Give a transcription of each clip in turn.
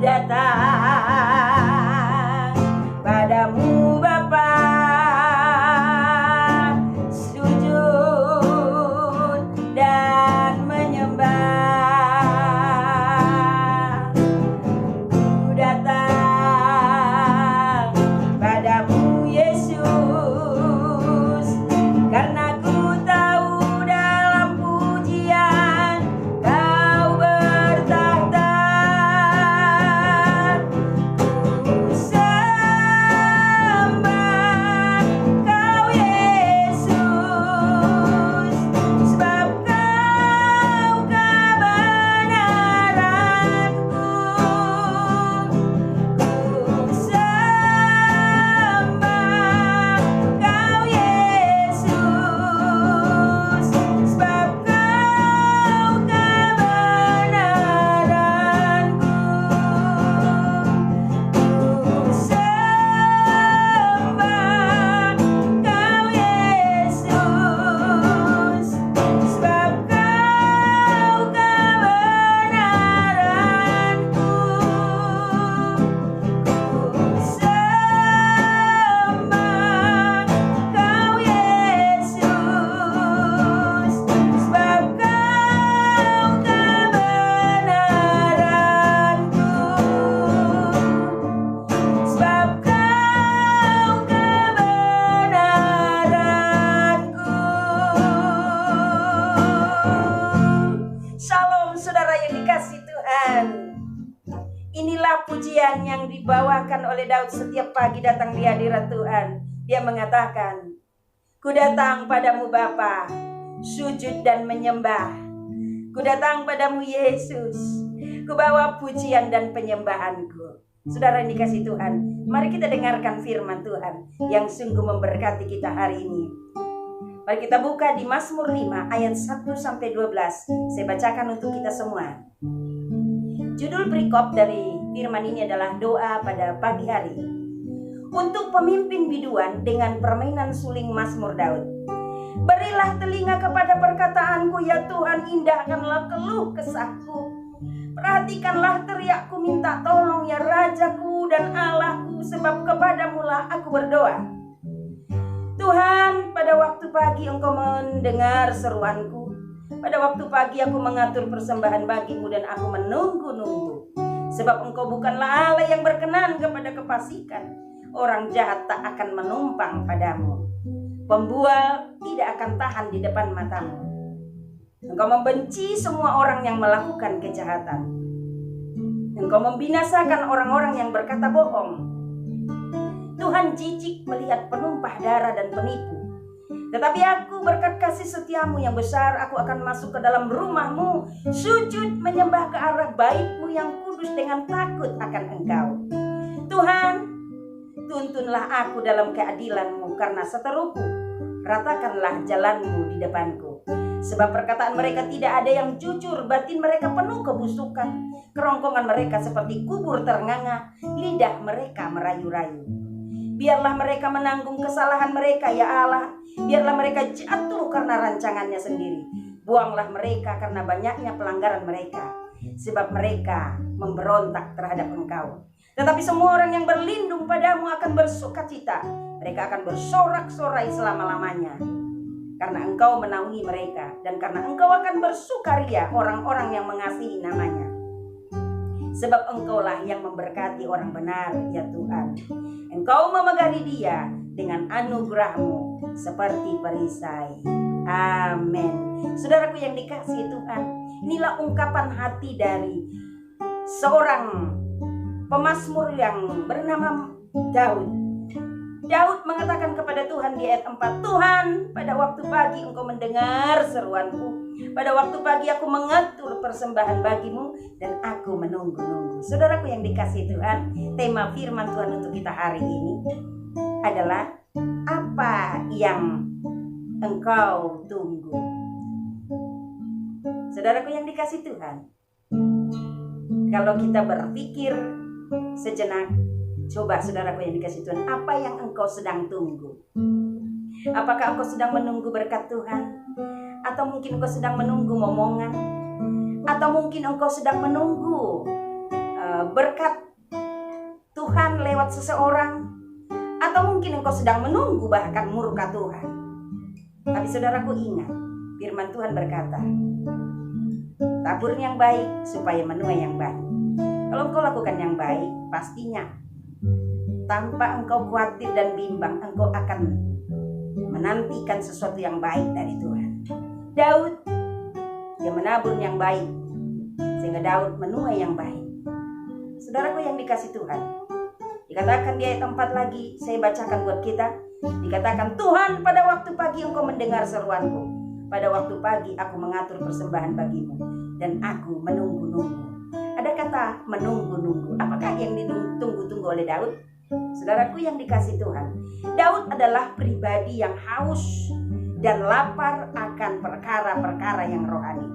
datang padamu Bapa, sujud dan menyembah. Ku datang padamu Yesus, karena ku tahu dalam pujian Kau bertahta. Ku sembah Kau Yesus, sebab Kau kebenaranku. Ku sembah Kau Yesus, sebab Kau kebenaranku. Ku sembah Kau Yesus, sebab Kau kebenaranku. Ku sembah Kau Yesus, sebab Kau kebenaranku. Sebab Kau kebenaranku. Shalom saudara yang dikasihi Tuhan. Inilah pujian yang dibawakan oleh Daud setiap pagi datang di hadirat Tuhan. Dia mengatakan, ku datang padamu Bapa, sujud dan menyembah. Ku datang padamu Yesus, ku bawa pujian dan penyembahanku. Saudara yang dikasihi Tuhan, mari kita dengarkan firman Tuhan yang sungguh memberkati kita hari ini. Mari kita buka di Mazmur 5 ayat 1-12. Saya bacakan untuk kita semua. Judul perikop dari firman ini adalah doa pada pagi hari. Untuk pemimpin biduan dengan permainan suling Mazmur Daud. Berilah telinga kepada perkataanku ya Tuhan, indahkanlah keluh kesahku. Perhatikanlah teriakku minta tolong ya Rajaku dan Allahku, sebab kepadamulah aku berdoa. Tuhan, pada waktu pagi Engkau mendengar seruanku. Pada waktu pagi aku mengatur persembahan bagimu dan aku menunggu-nunggu. Sebab Engkau bukanlah Allah yang berkenan kepada kefasikan. Orang jahat tak akan menumpang padamu. Pembual tidak akan tahan di depan matamu. Engkau membenci semua orang yang melakukan kejahatan. Engkau membinasakan orang-orang yang berkata bohong. Tuhan jijik melihat penumpah darah dan penipu. Tetapi aku berkat kasih setiamu yang besar, aku akan masuk ke dalam rumahmu, sujud menyembah ke arah baitmu yang kudus dengan takut akan Engkau. Tuhan, tuntunlah aku dalam keadilanmu karena seteruku, ratakanlah jalanmu di depanku. Sebab perkataan mereka tidak ada yang jujur, batin mereka penuh kebusukan. Kerongkongan mereka seperti kubur ternganga, lidah mereka merayu-rayu. Biarlah mereka menanggung kesalahan mereka ya Allah. Biarlah mereka jatuh karena rancangannya sendiri. Buanglah mereka karena banyaknya pelanggaran mereka. Sebab mereka memberontak terhadap Engkau. Tetapi semua orang yang berlindung padamu akan bersukacita. Mereka akan bersorak-sorai selama-lamanya. Karena Engkau menaungi mereka. Dan karena Engkau akan bersukaria orang-orang yang mengasihi namanya. Sebab Engkaulah yang memberkati orang benar ya Tuhan. Engkau memegangi dia dengan anugerah-Mu seperti perisai. Amin. Saudaraku yang dikasihi Tuhan, inilah ungkapan hati dari seorang pemazmur yang bernama Daud. Daud mengatakan kepada Tuhan di ayat 4, Tuhan, pada waktu pagi Engkau mendengar seruanku. Pada waktu pagi aku mengatur persembahan bagimu dan aku menunggu-nunggu. Saudaraku yang dikasihi Tuhan, tema firman Tuhan untuk kita hari ini adalah apa yang engkau tunggu. Saudaraku yang dikasihi Tuhan, kalau kita berpikir sejenak, coba saudaraku yang dikasihi Tuhan, apa yang engkau sedang tunggu? Apakah engkau sedang menunggu berkat Tuhan? Atau mungkin engkau sedang menunggu momongan? Atau mungkin engkau sedang menunggu berkat Tuhan lewat seseorang, atau mungkin engkau sedang menunggu bahkan murka Tuhan. Tapi saudaraku ingat, firman Tuhan berkata, tabur yang baik supaya menuai yang baik. Kalau engkau lakukan yang baik, pastinya tanpa engkau khawatir dan bimbang, engkau akan menantikan sesuatu yang baik dari Tuhan. Daud, dia menabur yang baik, sehingga Daud menuai yang baik. Saudaraku yang dikasih Tuhan, dikatakan di ayat 4 lagi, saya bacakan buat kita. Dikatakan, Tuhan, pada waktu pagi engkau mendengar seruanku. Pada waktu pagi aku mengatur persembahan bagimu, dan aku menunggu-nunggu. Ada kata menunggu-nunggu. Apakah yang ditunggu-tunggu oleh Daud? Saudaraku yang dikasih Tuhan, Daud adalah pribadi yang haus dan lapar akan perkara-perkara yang rohani.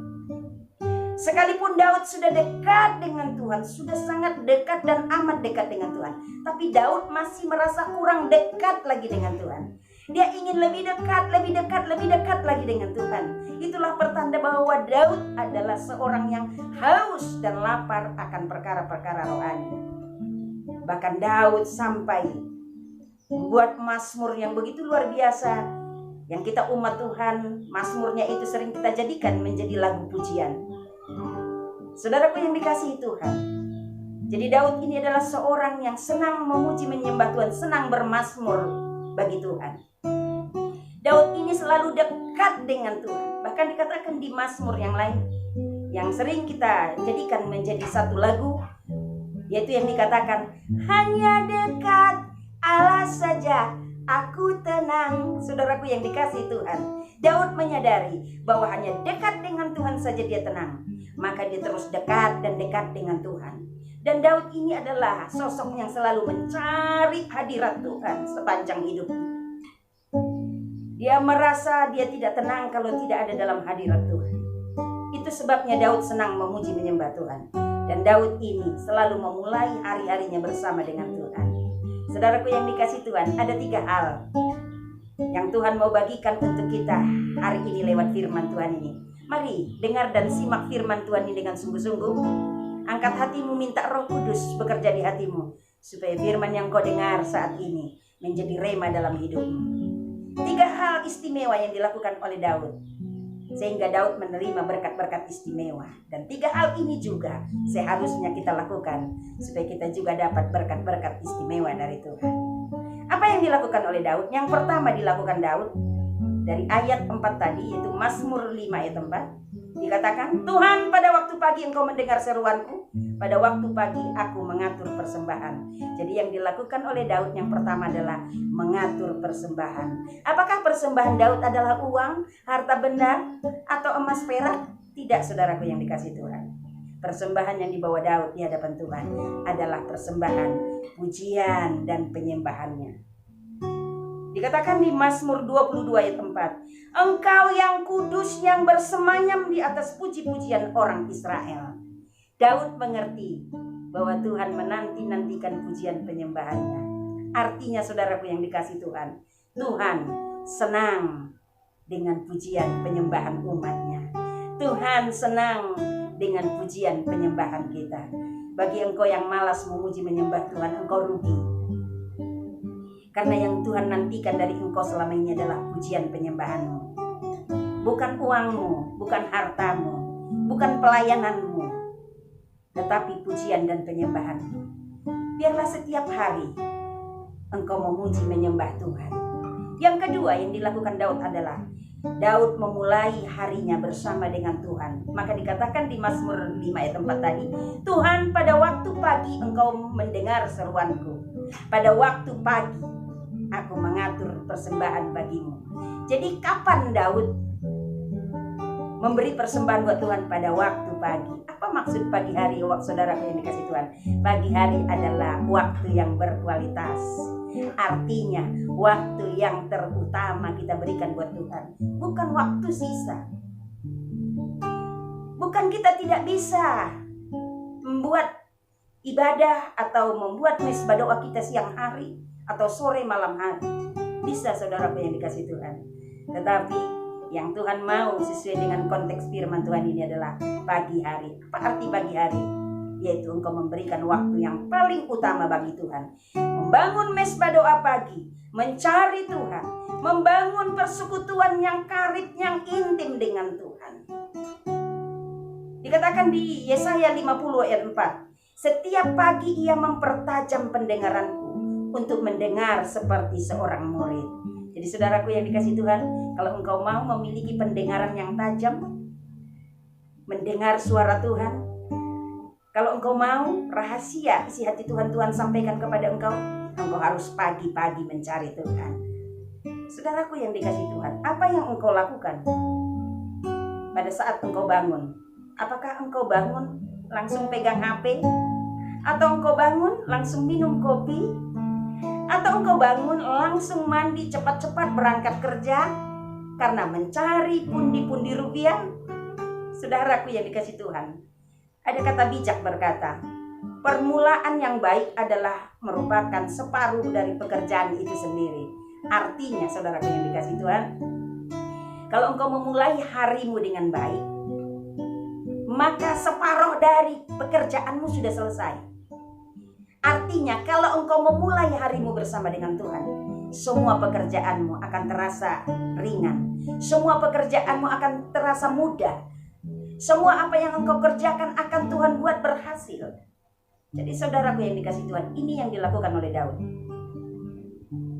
Sekalipun Daud sudah dekat dengan Tuhan, sudah sangat dekat dan amat dekat dengan Tuhan, tapi Daud masih merasa kurang dekat lagi dengan Tuhan. Dia ingin lebih dekat, lebih dekat, lebih dekat lagi dengan Tuhan. Itulah pertanda bahwa Daud adalah seorang yang haus dan lapar akan perkara-perkara rohani. Bahkan Daud sampai membuat mazmur yang begitu luar biasa, yang kita umat Tuhan, mazmurnya itu sering kita jadikan menjadi lagu pujian. Saudaraku yang dikasihi Tuhan, jadi Daud ini adalah seorang yang senang memuji menyembah Tuhan, senang bermazmur bagi Tuhan. Daud ini selalu dekat dengan Tuhan. Bahkan dikatakan di mazmur yang lain yang sering kita jadikan menjadi satu lagu, yaitu yang dikatakan, hanya dekat Allah saja aku tenang. Saudaraku yang dikasihi Tuhan, Daud menyadari bahwa hanya dekat dengan Tuhan saja dia tenang. Maka dia terus dekat dan dekat dengan Tuhan. Dan Daud ini adalah sosok yang selalu mencari hadirat Tuhan sepanjang hidupnya. Dia merasa dia tidak tenang kalau tidak ada dalam hadirat Tuhan. Itu sebabnya Daud senang memuji menyembah Tuhan. Dan Daud ini selalu memulai hari-harinya bersama dengan Tuhan. Saudaraku yang dikasih Tuhan, ada 3 hal yang Tuhan mau bagikan untuk kita hari ini lewat firman Tuhan ini. Mari dengar dan simak firman Tuhan ini dengan sungguh-sungguh. Angkat hatimu, minta Roh Kudus bekerja di hatimu, supaya firman yang kau dengar saat ini menjadi rema dalam hidupmu. 3 hal istimewa yang dilakukan oleh Daud, sehingga Daud menerima berkat-berkat istimewa. Dan 3 hal ini juga seharusnya kita lakukan, supaya kita juga dapat berkat-berkat istimewa dari Tuhan. Apa yang dilakukan oleh Daud? Yang pertama dilakukan Daud dari ayat 4 tadi, yaitu Mazmur 5 ayat 4, dikatakan, Tuhan, pada waktu pagi engkau mendengar seruanku, pada waktu pagi aku mengatur persembahan. Jadi yang dilakukan oleh Daud yang pertama adalah mengatur persembahan. Apakah persembahan Daud adalah uang, harta benda, atau emas perak? Tidak, saudaraku yang dikasih Tuhan. Persembahan yang dibawa Daud di hadapan Tuhan adalah persembahan pujian dan penyembahannya. Dikatakan di Mazmur 22 ayat 4, Engkau yang kudus yang bersemayam di atas puji-pujian orang Israel. Daud mengerti bahwa Tuhan menanti-nantikan pujian penyembahannya. Artinya saudaraku yang dikasih Tuhan, Tuhan senang dengan pujian penyembahan umatnya. Tuhan senang dengan pujian penyembahan kita. Bagi engkau yang malas memuji menyembah Tuhan, engkau rugi. Karena yang Tuhan nantikan dari engkau selama ini adalah pujian penyembahanmu. Bukan uangmu, bukan hartamu, bukan pelayananmu, tetapi pujian dan penyembahanmu. Biarlah setiap hari engkau memuji menyembah Tuhan. Yang kedua yang dilakukan Daud adalah Daud memulai harinya bersama dengan Tuhan. Maka dikatakan di Mazmur 5 ayat 4 tadi, Tuhan, pada waktu pagi engkau mendengar seruanku. Pada waktu pagi aku mengatur persembahan bagimu. Jadi kapan Daud memberi persembahan buat Tuhan? Pada waktu pagi. Apa maksud pagi hari, saudara yang dikasih Tuhan? Pagi hari adalah waktu yang berkualitas. Artinya waktu yang terutama kita berikan buat Tuhan, bukan waktu sisa. Bukan kita tidak bisa membuat ibadah atau membuat mesbah doa kita siang hari atau sore malam hari. Bisa, saudaraku yang dikasih Tuhan. Tetapi yang Tuhan mau sesuai dengan konteks firman Tuhan ini adalah pagi hari. Apa arti pagi hari? yaitu engkau memberikan waktu yang paling utama bagi Tuhan. Membangun mesbah doa pagi, mencari Tuhan, membangun persekutuan yang karib, yang intim dengan Tuhan. Dikatakan di Yesaya 50 ayat 4, setiap pagi ia mempertajam pendengaranku untuk mendengar seperti seorang murid. Jadi saudaraku yang dikasih Tuhan, kalau engkau mau memiliki pendengaran yang tajam, mendengar suara Tuhan, kalau engkau mau rahasia isi hati Tuhan sampaikan kepada engkau harus pagi-pagi mencari Tuhan. Saudaraku yang dikasih Tuhan, apa yang engkau lakukan pada saat engkau bangun? Apakah engkau bangun langsung pegang HP? Atau engkau bangun langsung minum kopi? Atau engkau bangun langsung mandi cepat-cepat berangkat kerja karena mencari pundi-pundi rupiah? Saudaraku yang dikasih Tuhan, ada kata bijak berkata, permulaan yang baik adalah merupakan separuh dari pekerjaan itu sendiri. Artinya saudaraku yang dikasih Tuhan, kalau engkau memulai harimu dengan baik, maka separuh dari pekerjaanmu sudah selesai. Artinya kalau engkau memulai harimu bersama dengan Tuhan, semua pekerjaanmu akan terasa ringan. Semua pekerjaanmu akan terasa mudah. Semua apa yang engkau kerjakan akan Tuhan buat berhasil. Jadi saudaraku yang dikasih Tuhan, ini yang dilakukan oleh Daud.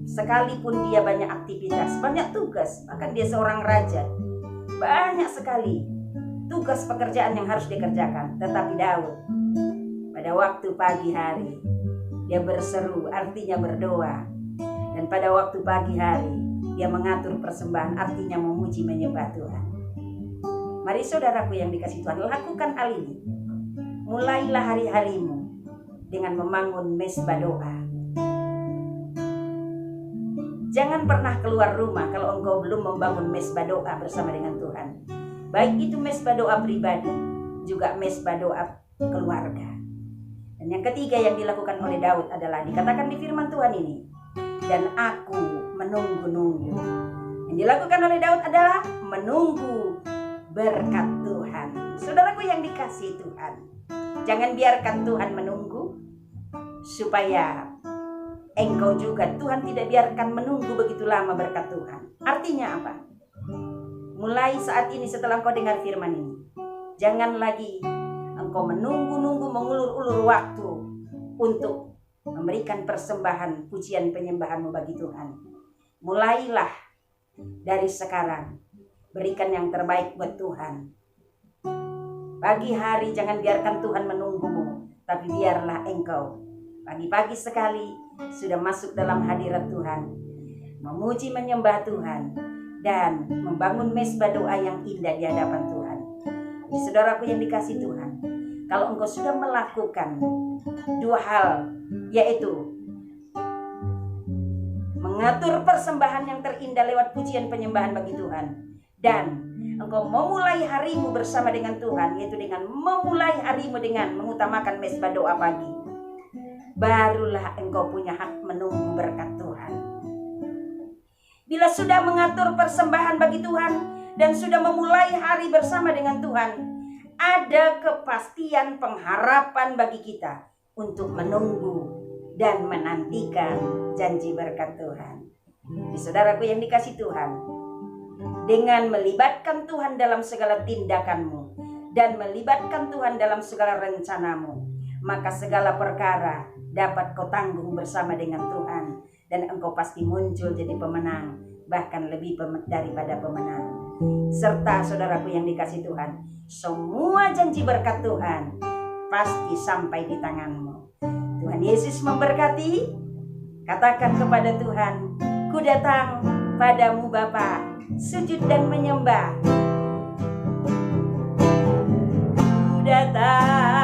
Sekalipun dia banyak aktivitas, banyak tugas, bahkan dia seorang raja, banyak sekali tugas pekerjaan yang harus dikerjakan. Tetapi Daud pada waktu pagi hari dia berseru, artinya berdoa. Dan pada waktu pagi hari dia mengatur persembahan, artinya memuji menyembah Tuhan. Mari saudaraku yang dikasih Tuhan, lakukan hal ini. Mulailah hari-harimu dengan membangun mesbah doa. Jangan pernah keluar rumah kalau engkau belum membangun mesbah doa bersama dengan Tuhan. Baik itu mesbah doa pribadi, juga mesbah doa keluarga. Dan yang ketiga yang dilakukan oleh Daud adalah dikatakan di firman Tuhan ini, dan aku menunggu-nunggu. Yang dilakukan oleh Daud adalah menunggu berkat Tuhan. Saudaraku yang dikasih Tuhan, jangan biarkan Tuhan menunggu, supaya engkau juga Tuhan tidak biarkan menunggu begitu lama berkat Tuhan. Artinya apa? Mulai saat ini setelah engkau dengar firman ini, jangan lagi engkau menunggu-nunggu, mengulur-ulur waktu untuk memberikan persembahan, pujian, penyembahanmu bagi Tuhan. Mulailah dari sekarang, berikan yang terbaik buat Tuhan. Pagi hari jangan biarkan Tuhan menunggumu, tapi biarlah engkau pagi-pagi sekali sudah masuk dalam hadirat Tuhan, memuji menyembah Tuhan, dan membangun mesbah doa yang indah di hadapan Tuhan. Jadi saudaraku yang dikasih Tuhan, kalau engkau sudah melakukan dua hal, yaitu mengatur persembahan yang terindah lewat pujian penyembahan bagi Tuhan, dan engkau memulai harimu bersama dengan Tuhan, yaitu dengan memulai harimu dengan mengutamakan mesbah doa pagi, barulah engkau punya hak menunggu berkat Tuhan. Bila sudah mengatur persembahan bagi Tuhan dan sudah memulai hari bersama dengan Tuhan, ada kepastian pengharapan bagi kita untuk menunggu dan menantikan janji berkat Tuhan. Di saudaraku yang dikasih Tuhan, dengan melibatkan Tuhan dalam segala tindakanmu dan melibatkan Tuhan dalam segala rencanamu, maka segala perkara dapat kau tanggung bersama dengan Tuhan, dan engkau pasti muncul jadi pemenang, bahkan lebih daripada pemenang. Serta saudaraku yang dikasih Tuhan, semua janji berkat Tuhan pasti sampai di tanganmu. Tuhan Yesus memberkati. Katakan kepada Tuhan, ku datang padamu Bapa, sujud dan menyembah. Ku datang